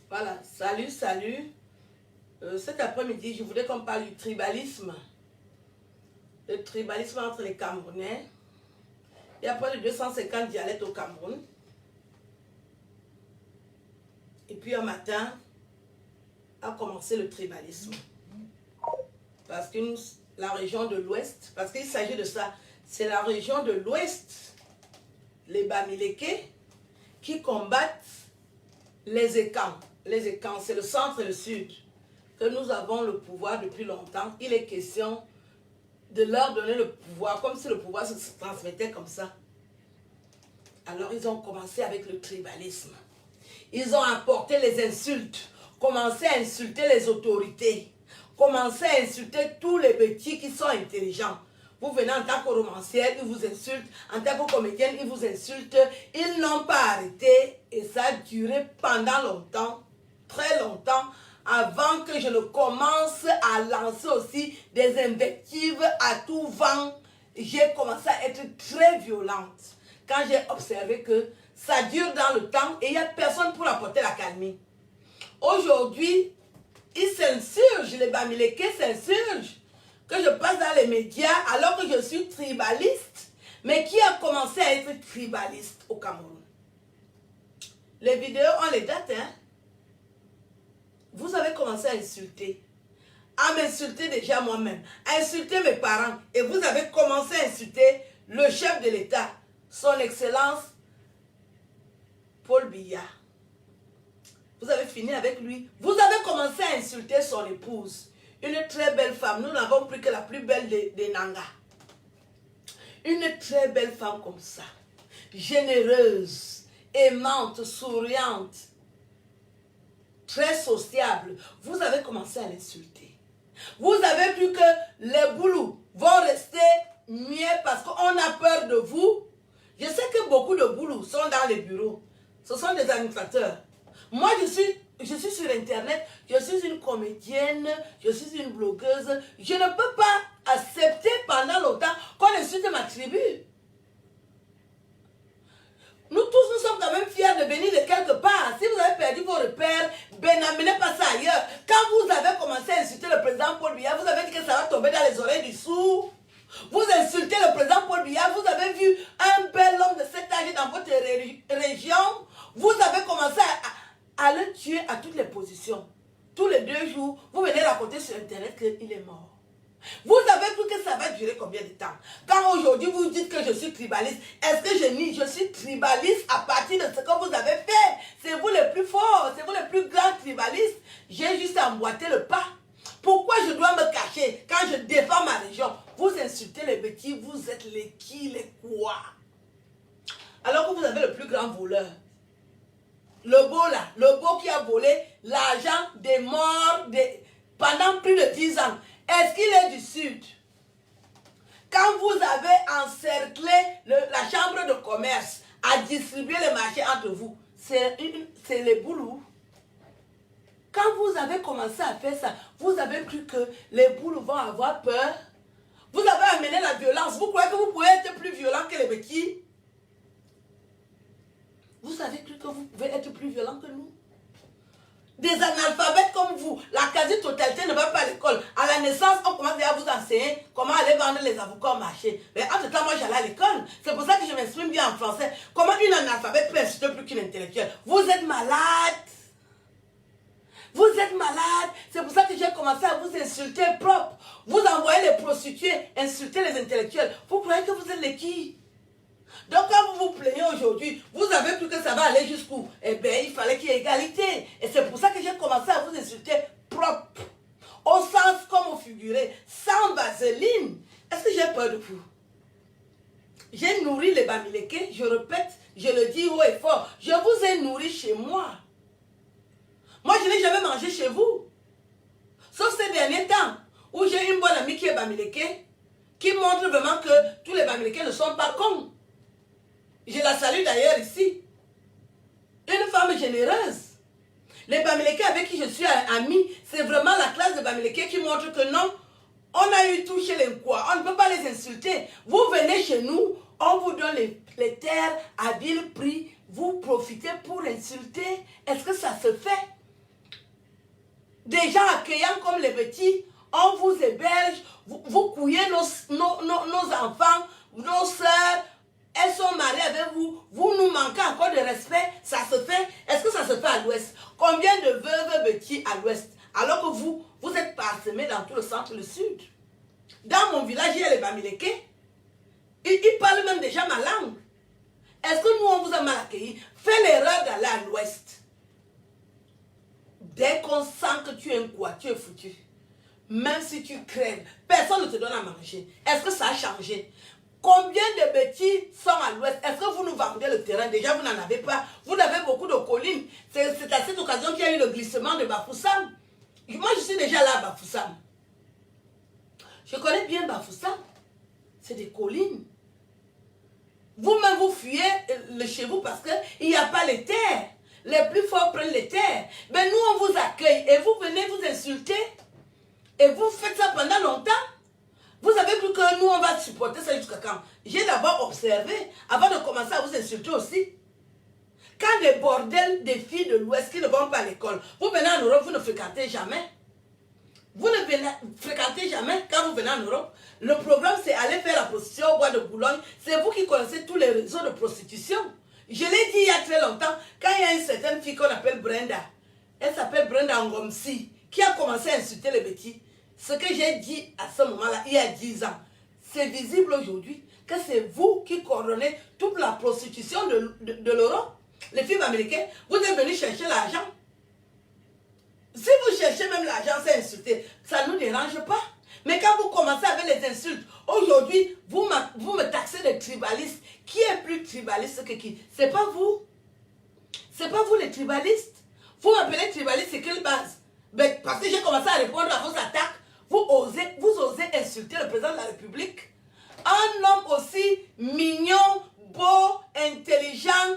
Voilà, salut, salut. Cet après-midi, je voudrais qu'on parle du tribalisme. Le tribalisme entre les Camerounais. Il y a près de 250 dialectes au Cameroun. Et puis un matin, a commencé le tribalisme. Parce que la région de l'Ouest, parce qu'il s'agit de ça, c'est la région de l'Ouest, les Bamileke, qui combattent les Ekans. Les Ekans, c'est le centre et le sud, que nous avons le pouvoir depuis longtemps. Il est question de leur donner le pouvoir, comme si le pouvoir se transmettait comme ça. Alors ils ont commencé avec le tribalisme. Ils ont apporté les insultes, commencé à insulter les autorités, commencé à insulter tous les petits qui sont intelligents. Vous venez en tant que romancière, ils vous insultent. En tant que comédienne, ils vous insultent. Ils n'ont pas arrêté et ça a duré pendant longtemps, très longtemps, avant que je ne commence à lancer aussi des invectives à tout vent. J'ai commencé à être très violente quand j'ai observé que ça dure dans le temps et il n'y a personne pour apporter la calmie. Aujourd'hui, ils s'insurgent, les Bamileke s'insurgent, que je passe dans les médias alors que je suis tribaliste. Mais qui a commencé à être tribaliste au Cameroun? Les vidéos, on les date, hein? Vous avez commencé à insulter. À m'insulter déjà moi-même. À insulter mes parents. Et vous avez commencé à insulter le chef de l'État, son Excellence Paul Biya. Vous avez fini avec lui. Vous avez commencé à insulter son épouse. Une très belle femme. Nous n'avons pris que la plus belle des Nanga. Une très belle femme comme ça. Généreuse, aimante, souriante, très sociable. Vous avez commencé à l'insulter. Vous avez vu que les boulous vont rester muets parce qu'on a peur de vous. Je sais que beaucoup de boulous sont dans les bureaux. Ce sont des administrateurs. Moi, je suis sur Internet, je suis une comédienne, je suis une blogueuse. Je ne peux pas accepter pendant longtemps qu'on insulte ma tribu. Nous tous, nous sommes quand même fiers de venir de quelque part. Si vous avez perdu vos repères, n'amenez pas ça ailleurs. Quand vous avez commencé à insulter le président Paul Biya, vous avez dit que ça va tomber dans les oreilles du sourd. Vous insultez le président Paul Biya, vous avez vu un bel homme de cet âge dans votre région. Vous avez commencé à le tuer à toutes les positions. Tous les 2 jours, vous venez raconter sur Internet qu'il est mort. Vous avez vu que ça va durer combien de temps? Quand aujourd'hui vous dites que je suis tribaliste, est-ce que je nie? Je suis tribaliste à partir de ce que vous avez fait. C'est vous les plus forts, c'est vous les plus grands tribalistes. J'ai juste emboîté le pas. Pourquoi je dois me cacher quand je défends ma région? Vous insultez les petits, vous êtes les qui, les quoi? Alors que vous avez le plus grand voleur. Le beau là, le beau qui a volé l'argent des morts pendant plus de 10 ans. Est-ce qu'il est du sud? Quand vous avez encerclé la chambre de commerce à distribuer les marchés entre vous, c'est les boulous. Quand vous avez commencé à faire ça, vous avez cru que les boulous vont avoir peur. Vous avez amené la violence. Vous croyez que vous pouvez être plus violent que les petits? Vous avez cru que vous pouvez être plus violent que nous? Des analphabètes comme vous, la quasi-totalité ne va pas à l'école. À la naissance, on commence déjà à vous enseigner comment aller vendre les avocats au marché. Mais en tout temps, moi j'allais à l'école. C'est pour ça que je m'exprime bien en français. Comment une analphabète peut insulter plus qu'une intellectuelle? Vous êtes malade. Vous êtes malade. C'est pour ça que j'ai commencé à vous insulter propre. Vous envoyez les prostituées, insulter les intellectuels. Vous croyez que vous êtes les qui? Donc quand vous vous plaignez aujourd'hui, vous avez cru que ça va aller jusqu'où? Eh bien, il fallait qu'il y ait égalité. Et c'est pour ça que j'ai commencé à vous insulter propre. Au sens comme au figuré, sans vaseline. Est-ce que j'ai peur de vous? J'ai nourri les Bamileke, je répète, je le dis haut et fort. Je vous ai nourri chez moi. Moi, je n'ai jamais mangé chez vous. Sauf ces derniers temps, où j'ai une bonne amie qui est Bamileke, qui montre vraiment que tous les Bamileke ne sont pas cons. Je la salue d'ailleurs ici. Une femme généreuse. Les Bamileke avec qui je suis amie, c'est vraiment la classe de Bamileke qui montre que non, on a eu tout chez les quoi. On ne peut pas les insulter. Vous venez chez nous, on vous donne les terres à vil prix. Vous profitez pour insulter. Est-ce que ça se fait? des gens accueillants comme les petits, on vous héberge, vous couillez nos enfants, nos sœurs, elles sont mariées avec vous, vous nous manquez encore de respect, ça se fait, est-ce que ça se fait à l'ouest? Combien de veuves petits à l'ouest? Alors que vous êtes parsemés dans tout le centre et le sud. Dans mon village, il y a les Bamileke, ils parlent même déjà ma langue. Est-ce que nous, on vous a mal accueillis? Fais l'erreur d'aller à l'ouest. Dès qu'on sent que tu es un quoi, tu es foutu. Même si tu crèves, personne ne te donne à manger. Est-ce que ça a changé? Combien de petits sont à l'ouest? Est-ce que vous nous vendez le terrain? Déjà, vous n'en avez pas. Vous avez beaucoup de collines. C'est à cette occasion qu'il y a eu le glissement de Bafoussam. Moi, je suis déjà là à Bafoussam. Je connais bien Bafoussam. C'est des collines. Vous-même, vous fuyez chez vous parce qu'il n'y a pas les terres. Les plus forts prennent les terres. Mais nous, on vous accueille et vous venez vous insulter. Et vous faites ça pendant longtemps. Vous avez cru que nous, on va supporter ça jusqu'à quand? J'ai d'abord observé, avant de commencer à vous insulter aussi. Quand des bordels, des filles de l'Ouest qui ne vont pas à l'école, vous venez en Europe, vous ne fréquentez jamais. Vous ne fréquentez jamais quand vous venez en Europe. Le programme, c'est aller faire la prostitution au bois de Boulogne. C'est vous qui connaissez tous les réseaux de prostitution. Je l'ai dit il y a très longtemps, quand il y a une certaine fille qu'on appelle Brenda, elle s'appelle Brenda Ngomsi, qui a commencé à insulter les petits. Ce que j'ai dit à ce moment-là, il y a 10 ans, c'est visible aujourd'hui que c'est vous qui coordonnez toute la prostitution de l'Europe. Les filles américaines, vous êtes venus chercher l'argent. Si vous cherchez même l'argent, c'est insulter. Ça ne nous dérange pas. Mais quand vous commencez avec les insultes, aujourd'hui, vous me taxez de tribaliste. Qui est plus tribaliste que qui? C'est pas vous. C'est pas vous les tribalistes. Vous m'appelez tribaliste, c'est quelle base? Mais parce que j'ai commencé à répondre à vos attaques, vous osez insulter le président de la République. Un homme aussi mignon, beau, intelligent,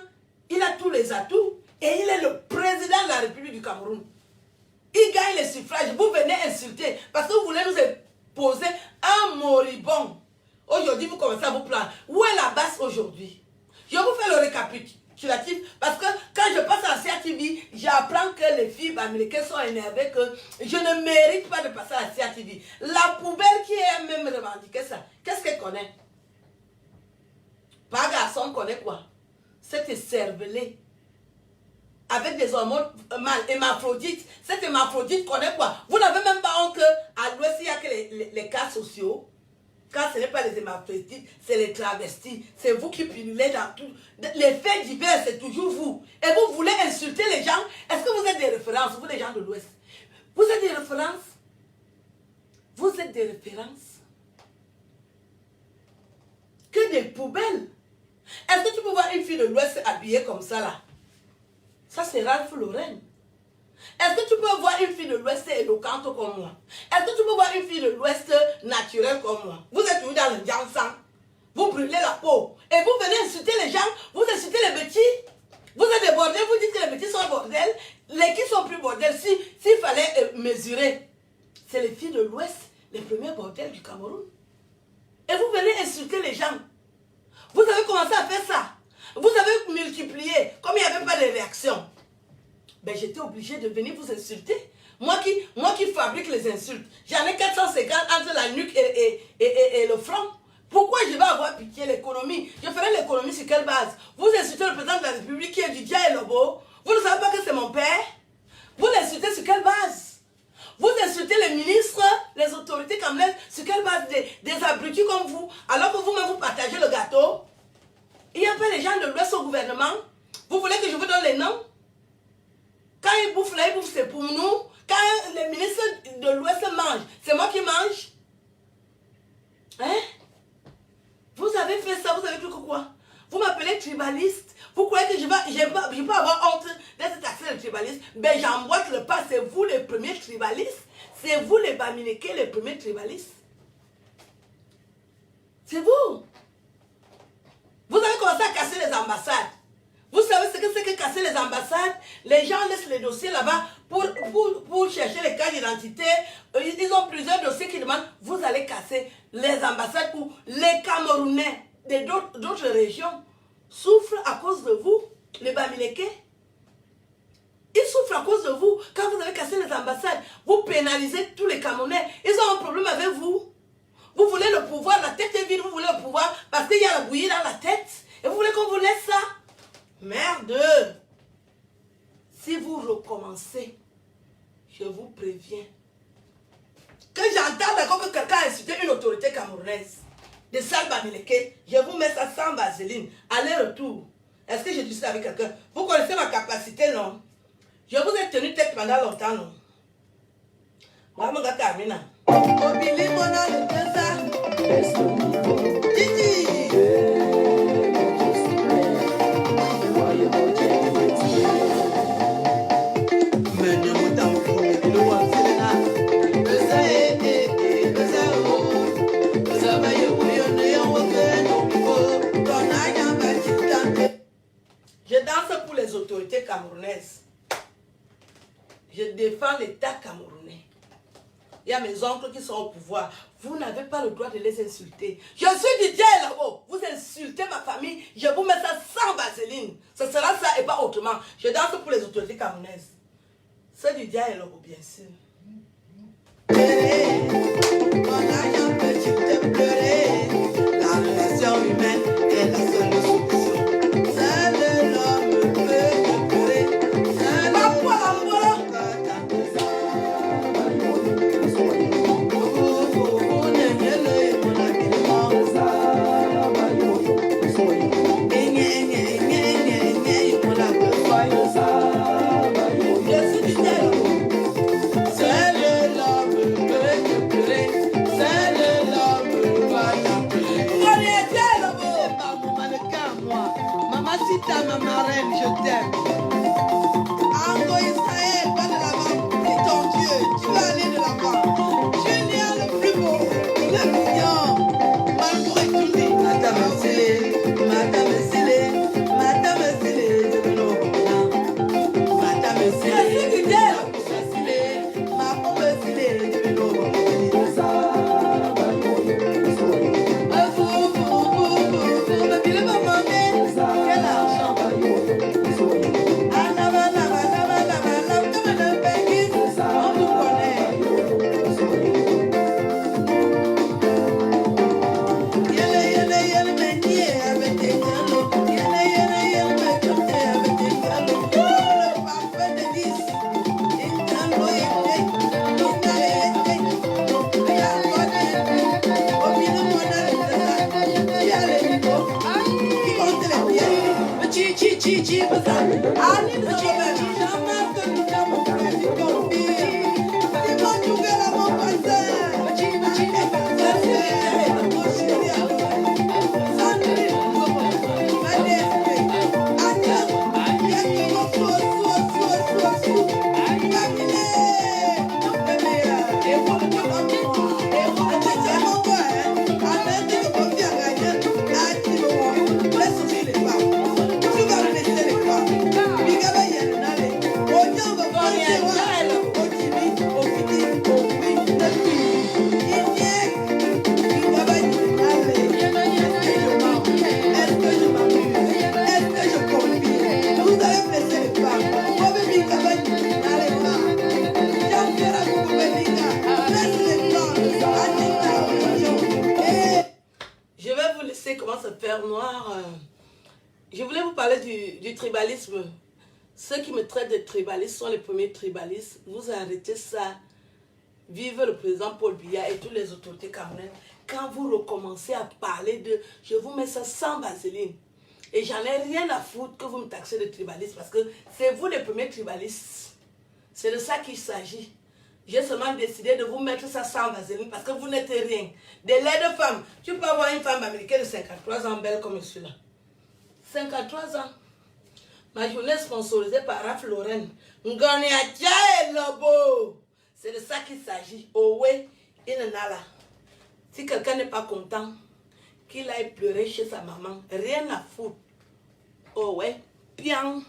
il a tous les atouts. Et il est le président de la République du Cameroun. Il gagne les suffrages. Vous venez insulter parce que vous voulez nous imposer un moribond. Aujourd'hui, vous commencez à vous plaindre. Où est la base aujourd'hui? Je vous fais le récapitulatif parce que quand je passe à la CATV, j'apprends que les filles américaines sont énervées que je ne mérite pas de passer à la CATV. La poubelle qui est même revendiquée ça, qu'est-ce qu'elle connaît? Pas garçon connaît quoi? Cette cervelée. Avec des hormones mâles, hémaphrodites. Cette hémaphrodite connaît quoi? Vous n'avez même pas honte qu'à l'ouest, il n'y a que les cas sociaux. Quand ce n'est pas les hémaphrodites, c'est les travestis. C'est vous qui pilulez dans tout. Les faits divers, c'est toujours vous. Et vous voulez insulter les gens. Est-ce que vous êtes des références, vous les gens de l'ouest? Vous êtes des références? Vous êtes des références? Que des poubelles. Est-ce que tu peux voir une fille de l'ouest habillée comme ça là? Ça, c'est Ralph Lauren. Est-ce que tu peux voir une fille de l'Ouest éloquente comme moi? Est-ce que tu peux voir une fille de l'Ouest naturelle comme moi? Vous êtes toujours dans le Jansan. Vous brûlez la peau. Et vous venez insulter les gens. Vous insultez les petits. Vous êtes des bordels. Vous dites que les petits sont bordels. Les qui sont plus bordels. S'il fallait mesurer, c'est les filles de l'Ouest, les premiers bordels du Cameroun. Et vous venez insulter les gens. Vous avez commencé à faire ça. Vous avez multiplié. Comme il n'y avait pas de réaction. Ben, j'étais obligée de venir vous insulter. Moi qui fabrique les insultes. J'en ai 450 entre la nuque et le front. Pourquoi je vais avoir pitié l'économie? Je ferai l'économie sur quelle base? Vous insultez le président de la République qui est du Dia et Lobo. Vous ne savez pas que c'est mon père? Vous l'insultez sur quelle base? Vous insultez les ministres, les autorités camerounaises, sur quelle base? Des abrutis comme vous. Alors que vous-même vous partagez le gâteau. Il n'y a pas les gens de l'Ouest au gouvernement. Vous voulez que je vous donne les noms? Quand ils bouffent là, ils bouffent, c'est pour nous. Quand les ministres de l'Ouest mangent, c'est moi qui mange. Hein? Vous avez fait ça, vous avez cru que quoi? Vous m'appelez tribaliste. Vous croyez que je peux avoir honte d'être taxé de tribaliste? Ben j'emboîte le pas, c'est vous les premiers tribalistes. C'est vous les Bamileke, les premiers tribalistes. C'est vous. Vous avez commencé à casser les ambassades. Vous savez ce que c'est que casser les ambassades? Les gens laissent les dossiers là-bas pour chercher les cartes d'identité. Ils ont plusieurs dossiers qui demandent. Vous allez casser les ambassades où les Camerounais d'autres régions souffrent à cause de vous, les Bamileke. Ils souffrent à cause de vous. quand vous avez cassé les ambassades, vous pénalisez tous les Camerounais. Ils ont un problème avec vous. Vous voulez le pouvoir, la tête est vide, vous voulez le pouvoir parce qu'il y a la bouillie dans la tête. Et vous voulez qu'on vous laisse ça? Merde! Si vous recommencez, je vous préviens, que j'entends d'accord que quelqu'un a insulté une autorité camerounaise, de Salba Mileke, je vous mets ça sans vaseline, aller-retour. Est-ce que je dis ça avec quelqu'un? Vous connaissez ma capacité, non? Je vous ai tenu tête pendant longtemps, non? Maman Gatamina. Obili Mona le Tessa. Titi. Je danse pour les autorités camerounaises. Je défends l'État camerounais. Il y a mes oncles qui sont au pouvoir. Vous n'avez pas le droit de les insulter. Je suis Didier là-haut. Vous insultez ma famille. Je vous mets ça sans vaseline. Ce sera ça et pas autrement. Je danse pour les autorités camerounaises. C'est Didier là-haut, bien sûr. La relation humaine est la seule solution. Seul l'homme peut pleurer. Ma reine, je t'aime. Ango Israël, va de l'avant. Dis ton Dieu, tu vas aller de l'avant. Julien le plus beau, le mignon. Malgré tout dit, Madame Sélé, Madame Sélé, Madame Sélé, je veux l'eau. Madame Sélé, ma pauvre Sélé, je veux l'eau. Je voulais vous parler du tribalisme. Ceux qui me traitent de tribaliste sont les premiers tribalistes. Vous arrêtez ça. Vive le président Paul Biya et toutes les autorités camerounaises. Quand vous recommencez à parler de... Je vous mets ça sans vaseline. Et j'en ai rien à foutre que vous me taxez de tribaliste parce que c'est vous les premiers tribalistes. C'est de ça qu'il s'agit. J'ai seulement décidé de vous mettre ça sans vaseline parce que vous n'êtes rien. Des laits de femmes. Tu peux avoir une femme américaine de 53 ans belle comme celui-là. 53 ans. Ma journée sponsorisée par Ralph Lauren. C'est de ça qu'il s'agit. Owe Inanala. Si quelqu'un n'est pas content, qu'il aille pleurer chez sa maman. Rien à foutre. Owe. Piang.